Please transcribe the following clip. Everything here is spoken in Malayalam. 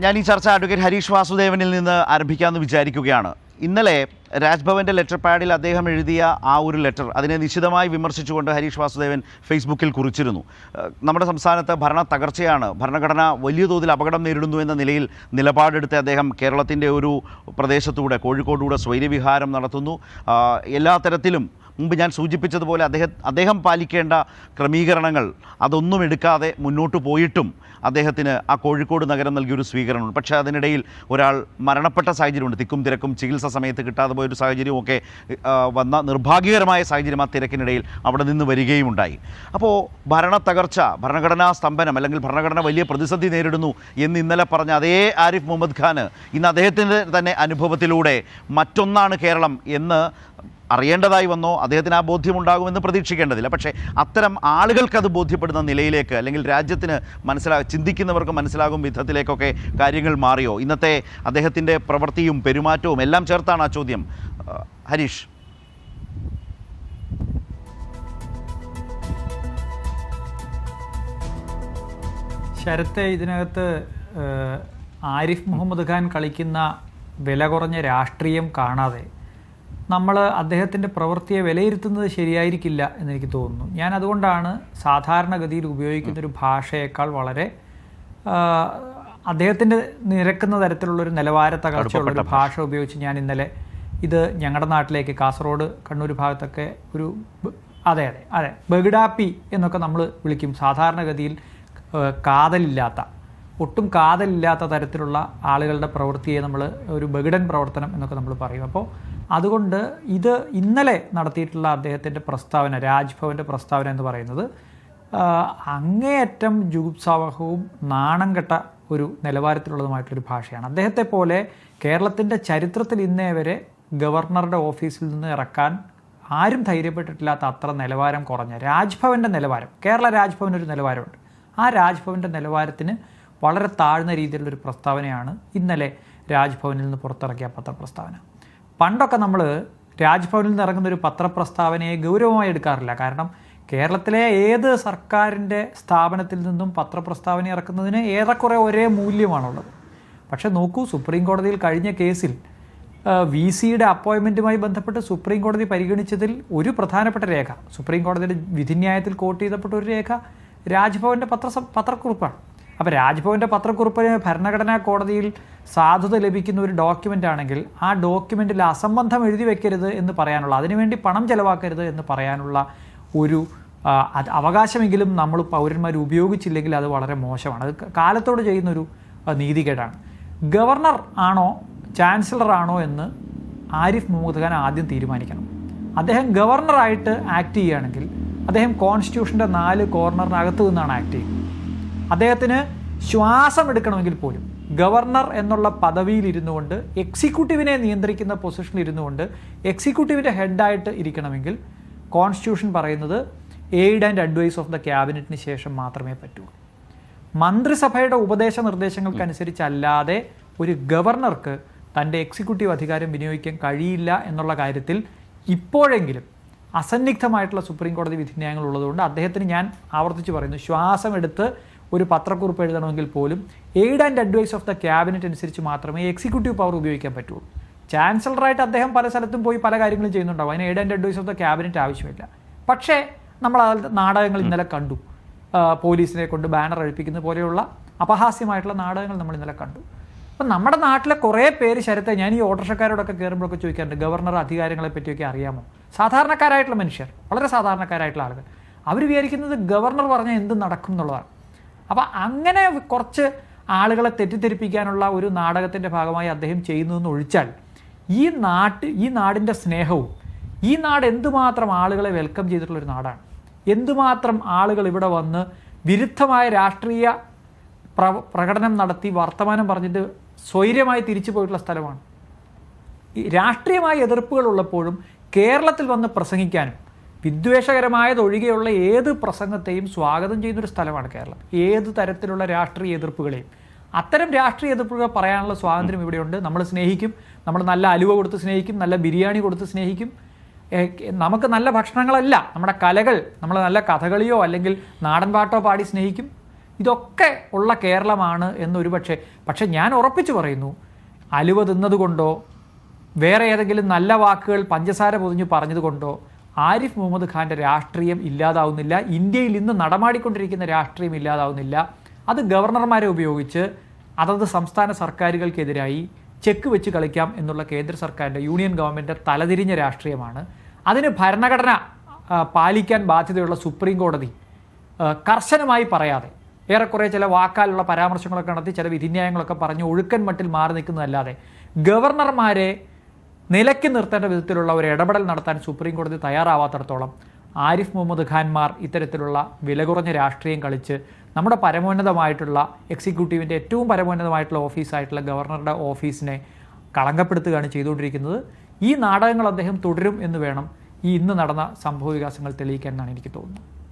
ഞാൻ ഈ ചർച്ച അഡ്വക്കേറ്റ് ഹരീഷ് വാസുദേവനിൽ നിന്ന് ആരംഭിക്കാമെന്ന് വിചാരിക്കുകയാണ്. ഇന്നലെ രാജ്ഭവൻ്റെ ലെറ്റർ പാഡിൽ അദ്ദേഹം എഴുതിയ ആ ഒരു ലെറ്റർ, അതിനെ നിശിതമായി വിമർശിച്ചുകൊണ്ട് ഹരീഷ് വാസുദേവൻ ഫേസ്ബുക്കിൽ കുറിച്ചിരുന്നു. നമ്മുടെ സംസ്ഥാനത്ത് ഭരണ തകർച്ചയാണ്, ഭരണഘടന വലിയ തോതിൽ അപകടം നേരിടുന്നു എന്ന നിലയിൽ നിലപാടെടുത്ത് അദ്ദേഹം കേരളത്തിൻ്റെ ഒരു പ്രദേശത്തൂടെ, കോഴിക്കോടുകൂടെ സ്വൈര്യവിഹാരം നടത്തുന്നു. എല്ലാ തരത്തിലും മുമ്പ് ഞാൻ സൂചിപ്പിച്ചതുപോലെ അദ്ദേഹം പാലിക്കേണ്ട ക്രമീകരണങ്ങൾ അതൊന്നും എടുക്കാതെ മുന്നോട്ട് പോയിട്ടും അദ്ദേഹത്തിന് ആ കോഴിക്കോട് നഗരം നൽകിയൊരു സ്വീകരണമുണ്ട്. പക്ഷേ അതിനിടയിൽ ഒരാൾ മരണപ്പെട്ട സാഹചര്യമുണ്ട്. തിക്കും തിരക്കും ചികിത്സ സമയത്ത് കിട്ടാതെ പോയൊരു സാഹചര്യമൊക്കെ വന്ന നിർഭാഗ്യകരമായ സാഹചര്യം ആ തിരക്കിനിടയിൽ അവിടെ നിന്ന് വരികയുമുണ്ടായി. അപ്പോൾ ഭരണ തകർച്ച, ഭരണഘടനാ സ്തംഭനം അല്ലെങ്കിൽ ഭരണഘടന വലിയ പ്രതിസന്ധി നേരിടുന്നു എന്ന് ഇന്നലെ പറഞ്ഞ അതേ ആരിഫ് മുഹമ്മദ് ഖാൻ ഇന്ന് അദ്ദേഹത്തിൻ്റെ തന്നെ അനുഭവത്തിലൂടെ മറ്റൊന്നാണ് കേരളം എന്ന് അറിയേണ്ടതായി വന്നോ, അദ്ദേഹത്തിന് ആ ബോധ്യമുണ്ടാകുമെന്ന് പ്രതീക്ഷിക്കേണ്ടതില്ല. പക്ഷേ അത്തരം ആളുകൾക്കത് ബോധ്യപ്പെടുന്ന നിലയിലേക്ക്, അല്ലെങ്കിൽ രാജ്യത്തിന് ചിന്തിക്കുന്നവർക്ക് മനസ്സിലാകും വിധത്തിലേക്കൊക്കെ കാര്യങ്ങൾ മാറിയോ? ഇന്നത്തെ അദ്ദേഹത്തിൻ്റെ പ്രവൃത്തിയും പെരുമാറ്റവും എല്ലാം ചേർത്താണ് ആ ചോദ്യം. ഹരീഷ്. ശരത്തെ, ഇതിനകത്ത് ആരിഫ് മുഹമ്മദ് ഖാൻ കളിക്കുന്ന വില കുറഞ്ഞ രാഷ്ട്രീയം കാണാതെ നമ്മൾ അദ്ദേഹത്തിൻ്റെ പ്രവൃത്തിയെ വിലയിരുത്തുന്നത് ശരിയായിരിക്കില്ല എന്നെനിക്ക് തോന്നുന്നു. ഞാൻ അതുകൊണ്ടാണ് സാധാരണഗതിയിൽ ഉപയോഗിക്കുന്നൊരു ഭാഷയേക്കാൾ വളരെ അദ്ദേഹത്തിൻ്റെ നിരക്കുന്ന തരത്തിലുള്ളൊരു നിലവാര തകർച്ചയുള്ളൊരു ഭാഷ ഉപയോഗിച്ച് ഞാൻ ഇന്നലെ ഇത് ഞങ്ങളുടെ നാട്ടിലേക്ക് കാസർഗോഡ്, കണ്ണൂർ ഭാഗത്തൊക്കെ ഒരു അതെ ബഗിഡാപ്പി എന്നൊക്കെ നമ്മൾ വിളിക്കും. സാധാരണഗതിയിൽ ഒട്ടും കാതലില്ലാത്ത തരത്തിലുള്ള ആളുകളുടെ പ്രവൃത്തിയെ നമ്മൾ ഒരു ബഗിഡൻ പ്രവർത്തനം എന്നൊക്കെ നമ്മൾ പറയും. അപ്പോൾ അതുകൊണ്ട് ഇത് ഇന്നലെ നടത്തിയിട്ടുള്ള അദ്ദേഹത്തിൻ്റെ പ്രസ്താവന, രാജ്ഭവൻ്റെ പ്രസ്താവന എന്ന് പറയുന്നത് അങ്ങേയറ്റം ജുഗുപ്സാവഹവും നാണം കെട്ട ഒരു നിലവാരത്തിലുള്ളതുമായിട്ടൊരു ഭാഷയാണ്. അദ്ദേഹത്തെ പോലെ കേരളത്തിൻ്റെ ചരിത്രത്തിൽ ഇന്നേ വരെ ഗവർണറുടെ ഓഫീസിൽ നിന്ന് ഇറക്കാൻ ആരും ധൈര്യപ്പെട്ടിട്ടില്ലാത്ത അത്ര നിലവാരം കുറഞ്ഞ രാജ്ഭവൻ്റെ നിലവാരം, കേരള രാജ്ഭവനൊരു നിലവാരമുണ്ട്. ആ രാജ്ഭവൻ്റെ നിലവാരത്തിന് വളരെ താഴ്ന്ന രീതിയിലുള്ളൊരു പ്രസ്താവനയാണ് ഇന്നലെ രാജ്ഭവനിൽ നിന്ന് പുറത്തിറക്കിയ പത്രപ്രസ്താവന. പണ്ടൊക്കെ നമ്മൾ രാജ്ഭവനിൽ നിന്ന് ഇറങ്ങുന്നൊരു പത്രപ്രസ്താവനയെ ഗൗരവമായി എടുക്കാറില്ല. കാരണം കേരളത്തിലെ ഏത് സർക്കാരിൻ്റെ സ്ഥാപനത്തിൽ നിന്നും പത്രപ്രസ്താവന ഇറക്കുന്നതിന് ഏറെക്കുറെ ഒരേ മൂല്യമാണുള്ളത്. പക്ഷേ നോക്കൂ, സുപ്രീം കോടതിയിൽ കഴിഞ്ഞ കേസിൽ VCയുടെ അപ്പോയിൻമെൻറ്റുമായി ബന്ധപ്പെട്ട് സുപ്രീം കോടതി പരിഗണിച്ചതിൽ ഒരു പ്രധാനപ്പെട്ട രേഖ, സുപ്രീം കോടതിയുടെ വിധിന്യായത്തിൽ കോട്ട് ചെയ്തപ്പെട്ട ഒരു രേഖ രാജ്ഭവൻ്റെ പത്രക്കുറിപ്പാണ്. അപ്പോൾ രാജ്ഭവൻ്റെ പത്രക്കുറിപ്പിന് ഭരണഘടനാ കോടതിയിൽ സാധുത ലഭിക്കുന്ന ഒരു ഡോക്യുമെൻ്റ് ആണെങ്കിൽ ആ ഡോക്യുമെൻറ്റിൽ അസംബന്ധം എഴുതി വെക്കരുത് എന്ന് പറയാനുള്ള, അതിനുവേണ്ടി പണം ചെലവാക്കരുത് എന്ന് പറയാനുള്ള ഒരു അവകാശമെങ്കിലും നമ്മൾ പൗരന്മാർ ഉപയോഗിച്ചില്ലെങ്കിൽ അത് വളരെ മോശമാണ്. അത് കാലത്തോട് ചെയ്യുന്നൊരു നീതികേടാണ്. ഗവർണർ ആണോ ചാൻസലർ ആണോ എന്ന് ആരിഫ് മുഹമ്മദ് ഖാൻ ആദ്യം തീരുമാനിക്കണം. അദ്ദേഹം ഗവർണറായിട്ട് ആക്ട് ചെയ്യുകയാണെങ്കിൽ അദ്ദേഹം കോൺസ്റ്റിറ്റ്യൂഷൻ്റെ 4 കോർണറിനകത്ത് നിന്നാണ് ആക്ട് ചെയ്യുന്നത്. അദ്ദേഹത്തിന് ശ്വാസം എടുക്കണമെങ്കിൽ പോലും ഗവർണർ എന്നുള്ള പദവിയിൽ ഇരുന്നുകൊണ്ട്, എക്സിക്യൂട്ടീവിനെ നിയന്ത്രിക്കുന്ന പൊസിഷനിൽ ഇരുന്നുകൊണ്ട് എക്സിക്യൂട്ടീവിൻ്റെ ഹെഡായിട്ട് ഇരിക്കണമെങ്കിൽ കോൺസ്റ്റിറ്റ്യൂഷൻ പറയുന്നത് aid and advice of the ക്യാബിനറ്റിന് ശേഷം മാത്രമേ പറ്റൂ. മന്ത്രിസഭയുടെ ഉപദേശ നിർദ്ദേശങ്ങൾക്കനുസരിച്ചല്ലാതെ ഒരു ഗവർണർക്ക് തൻ്റെ എക്സിക്യൂട്ടീവ് അധികാരം വിനിയോഗിക്കാൻ കഴിയില്ല എന്നുള്ള കാര്യത്തിൽ ഇപ്പോഴെങ്കിലും അസന്നിഗ്ധമായിട്ടുള്ള സുപ്രീം കോടതി വിധിന്യായങ്ങൾ ഉള്ളതുകൊണ്ട് അദ്ദേഹത്തിന്, ഞാൻ ആവർത്തിച്ച് പറയുന്നു, ശ്വാസമെടുത്ത് ഒരു പത്രക്കുറിപ്പ് എഴുതണമെങ്കിൽ പോലും aid and advice of the cabinet അനുസരിച്ച് മാത്രമേ എക്സിക്യൂട്ടീവ് പവർ ഉപയോഗിക്കാൻ പറ്റുള്ളൂ. ചാൻസലറായിട്ട് അദ്ദേഹം പല സ്ഥലത്തും പോയി പല കാര്യങ്ങളും ചെയ്യുന്നുണ്ടാവും, അതിന് aid and advice of the cabinet ആവശ്യമില്ല. പക്ഷേ നമ്മൾ നാടകങ്ങൾ ഇന്നലെ കണ്ടു, പോലീസിനെ കൊണ്ട് ബാനർ അഴിപ്പിക്കുന്ന പോലെയുള്ള അപഹാസ്യമായിട്ടുള്ള നാടകങ്ങൾ നമ്മൾ ഇന്നലെ കണ്ടു. അപ്പം നമ്മുടെ നാട്ടിലെ കുറേ പേര്, ശരത്തെ, ഞാൻ ഈ ഓട്ടോറിക്ഷക്കാരോടൊക്കെ കയറുമ്പോഴൊക്കെ ചോദിക്കാറുണ്ട്, ഗവർണർ അധികാരങ്ങളെ പറ്റിയൊക്കെ അറിയാമോ? സാധാരണക്കാരായിട്ടുള്ള മനുഷ്യർ, വളരെ സാധാരണക്കാരായിട്ടുള്ള ആളുകൾ, അവർ വിചാരിക്കുന്നത് ഗവർണർ പറഞ്ഞാൽ എന്ത് നടക്കും എന്നുള്ളതാണ്. അപ്പോൾ അങ്ങനെ കുറച്ച് ആളുകളെ തെറ്റിദ്ധരിപ്പിക്കാനുള്ള ഒരു നാടകത്തിൻ്റെ ഭാഗമായി അദ്ദേഹം ചെയ്യുന്നതെന്ന് ഒഴിച്ചാൽ ഈ നാടിൻ്റെ സ്നേഹവും, ഈ നാട് എന്തുമാത്രം ആളുകളെ വെൽക്കം ചെയ്തിട്ടുള്ളൊരു നാടാണ്, എന്തുമാത്രം ആളുകൾ ഇവിടെ വന്ന് വിരുദ്ധമായ രാഷ്ട്രീയ പ്രകടനം നടത്തി വർത്തമാനം പറഞ്ഞിട്ട് സ്വൈര്യമായി തിരിച്ചു പോയിട്ടുള്ള സ്ഥലമാണ്. ഈ രാഷ്ട്രീയമായ എതിർപ്പുകൾ ഉള്ളപ്പോഴും കേരളത്തിൽ വന്ന് പ്രസംഗിക്കാനും വിദ്വേഷകരമായതൊഴികെയുള്ള ഏത് പ്രസംഗത്തെയും സ്വാഗതം ചെയ്യുന്നൊരു സ്ഥലമാണ് കേരളം. ഏത് തരത്തിലുള്ള രാഷ്ട്രീയ എതിർപ്പുകളെയും, അത്തരം രാഷ്ട്രീയ എതിർപ്പുകൾ പറയാനുള്ള സ്വാതന്ത്ര്യം ഇവിടെയുണ്ട്. നമ്മൾ സ്നേഹിക്കും, നമ്മൾ നല്ല അലുവ കൊടുത്ത് സ്നേഹിക്കും, നല്ല ബിരിയാണി കൊടുത്ത് സ്നേഹിക്കും. നമുക്ക് നല്ല ഭക്ഷണങ്ങളല്ല, നമ്മുടെ കലകൾ, നമ്മൾ നല്ല കഥകളിയോ അല്ലെങ്കിൽ നാടൻ പാട്ടോ പാടി സ്നേഹിക്കും. ഇതൊക്കെ ഉള്ള കേരളമാണ് എന്നൊരു പക്ഷേ ഞാൻ ഉറപ്പിച്ചു പറയുന്നു, അലുവ തിന്നതുകൊണ്ടോ വേറെ ഏതെങ്കിലും നല്ല വാക്കുകൾ പഞ്ചസാര പൊതിഞ്ഞ് പറഞ്ഞതുകൊണ്ടോ ആരിഫ് മുഹമ്മദ് ഖാൻ്റെ രാഷ്ട്രീയം ഇല്ലാതാവുന്നില്ല. ഇന്ത്യയിൽ ഇന്ന് നടമാടിക്കൊണ്ടിരിക്കുന്ന രാഷ്ട്രീയം ഇല്ലാതാവുന്നില്ല. അത് ഗവർണർമാരെ ഉപയോഗിച്ച് അതത് സംസ്ഥാന സർക്കാരുകൾക്കെതിരായി ചെക്ക് വെച്ച് കളിക്കാം എന്നുള്ള കേന്ദ്ര സർക്കാരിൻ്റെ, യൂണിയൻ ഗവൺമെൻറ് തലതിരിഞ്ഞ രാഷ്ട്രീയമാണ്. അതിന് ഭരണഘടന പാലിക്കാൻ ബാധ്യതയുള്ള സുപ്രീം കോടതി കർശനമായി പറയാതെ ഏറെക്കുറെ ചില വാക്കാലുള്ള പരാമർശങ്ങളൊക്കെ നടത്തി ചില വിധിന്യായങ്ങളൊക്കെ പറഞ്ഞ് ഒഴുക്കൻ മട്ടിൽ മാറി നിൽക്കുന്നതല്ലാതെ ഗവർണർമാരെ നിലയ്ക്ക് നിർത്തേണ്ട വിധത്തിലുള്ള ഒരു ഇടപെടൽ നടത്താൻ സുപ്രീം കോടതി തയ്യാറാവാത്തിടത്തോളം ആരിഫ് മുഹമ്മദ് ഖാൻമാർ ഇത്തരത്തിലുള്ള വില കുറഞ്ഞ രാഷ്ട്രീയം കളിച്ച് നമ്മുടെ പരമോന്നതമായിട്ടുള്ള എക്സിക്യൂട്ടീവിൻ്റെ ഏറ്റവും പരമോന്നതമായിട്ടുള്ള ഓഫീസായിട്ടുള്ള ഗവർണറുടെ ഓഫീസിനെ കളങ്കപ്പെടുത്തുകയാണ് ചെയ്തുകൊണ്ടിരിക്കുന്നത്. ഈ നാടകങ്ങൾ അദ്ദേഹം തുടരും എന്ന് വേണം ഈ ഇന്ന് നടന്ന സംഭവ വികാസങ്ങൾ തെളിയിക്കാൻ എന്നാണ് എനിക്ക് തോന്നുന്നത്.